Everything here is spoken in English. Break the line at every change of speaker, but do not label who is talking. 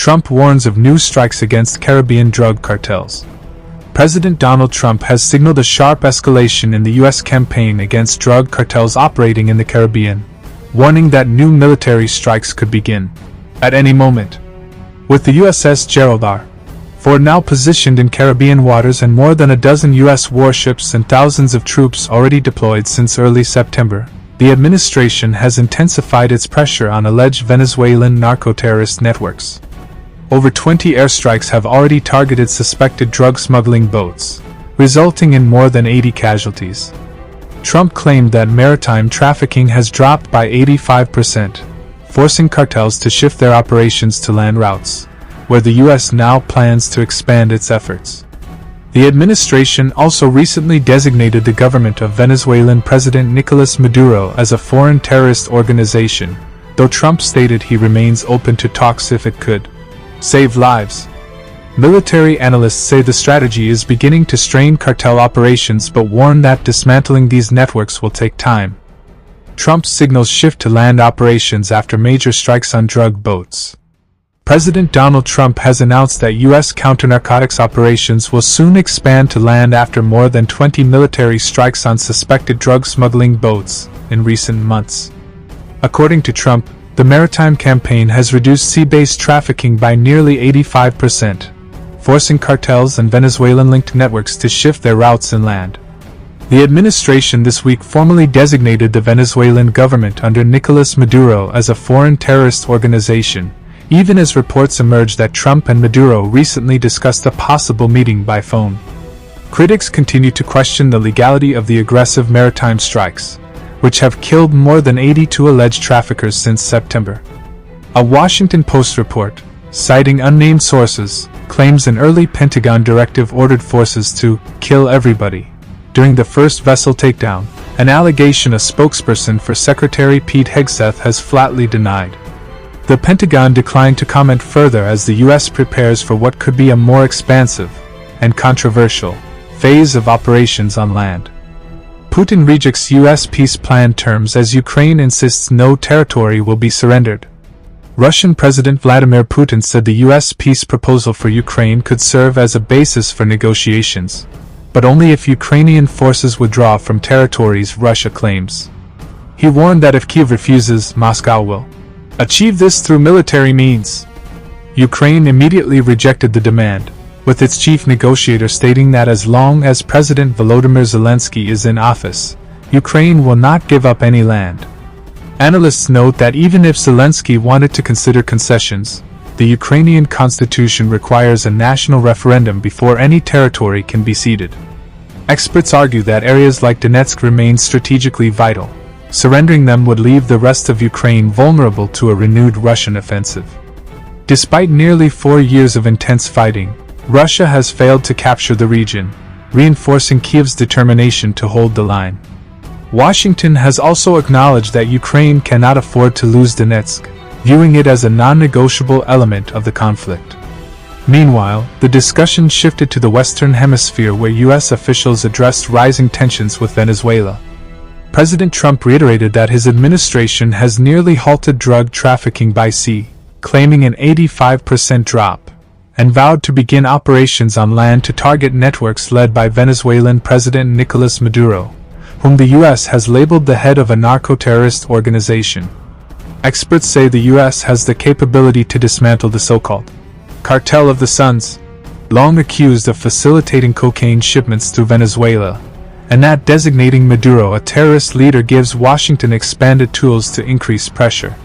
Trump warns of new strikes against Caribbean drug cartels. President Donald Trump has signaled a sharp escalation in the U.S. campaign against drug cartels operating in the Caribbean, warning that new military strikes could begin at any moment. With the USS Gerald R. now positioned in Caribbean waters and more than a dozen U.S. warships and thousands of troops already deployed since early September, the administration has intensified its pressure on alleged Venezuelan narco-terrorist networks. Over 20 airstrikes have already targeted suspected drug smuggling boats, resulting in more than 80 casualties. Trump claimed that maritime trafficking has dropped by 85%, forcing cartels to shift their operations to land routes, where the U.S. now plans to expand its efforts. The administration also recently designated the government of Venezuelan President Nicolas Maduro as a foreign terrorist organization, though Trump stated he remains open to talks if it could save lives. Military analysts say the strategy is beginning to strain cartel operations but warn that dismantling these networks will take time. Trump signals shift to land operations after major strikes on drug boats. President Donald Trump has announced that U.S. counter-narcotics operations will soon expand to land after more than 20 military strikes on suspected drug smuggling boats in recent months. According to Trump, the maritime campaign has reduced sea-based trafficking by nearly 85%, forcing cartels and Venezuelan-linked networks to shift their routes inland. The administration this week formally designated the Venezuelan government under Nicolas Maduro as a foreign terrorist organization, even as reports emerged that Trump and Maduro recently discussed a possible meeting by phone. Critics continue to question the legality of the aggressive maritime strikes, which have killed more than 82 alleged traffickers since September. A Washington Post report, citing unnamed sources, claims an early Pentagon directive ordered forces to kill everybody during the first vessel takedown, an allegation a spokesperson for Secretary Pete Hegseth has flatly denied. The Pentagon declined to comment further as the U.S. prepares for what could be a more expansive and controversial phase of operations on land. Putin rejects U.S. peace plan terms as Ukraine insists no territory will be surrendered. Russian President Vladimir Putin said the U.S. peace proposal for Ukraine could serve as a basis for negotiations, but only if Ukrainian forces withdraw from territories Russia claims. He warned that if Kyiv refuses, Moscow will achieve this through military means. Ukraine immediately rejected the demand, with its chief negotiator stating that as long as President Volodymyr Zelensky is in office, Ukraine will not give up any land. Analysts note that even if Zelensky wanted to consider concessions, the Ukrainian constitution requires a national referendum before any territory can be ceded. Experts argue that areas like Donetsk remain strategically vital. Surrendering them would leave the rest of Ukraine vulnerable to a renewed Russian offensive. Despite nearly 4 years of intense fighting, Russia has failed to capture the region, reinforcing Kyiv's determination to hold the line. Washington has also acknowledged that Ukraine cannot afford to lose Donetsk, viewing it as a non-negotiable element of the conflict. Meanwhile, the discussion shifted to the Western Hemisphere where U.S. officials addressed rising tensions with Venezuela. President Trump reiterated that his administration has nearly halted drug trafficking by sea, claiming an 85% drop, and vowed to begin operations on land to target networks led by Venezuelan President Nicolas Maduro, whom the U.S. has labeled the head of a narco-terrorist organization. Experts say the U.S. has the capability to dismantle the so-called Cartel of the Suns, long accused of facilitating cocaine shipments through Venezuela, and that designating Maduro a terrorist leader gives Washington expanded tools to increase pressure.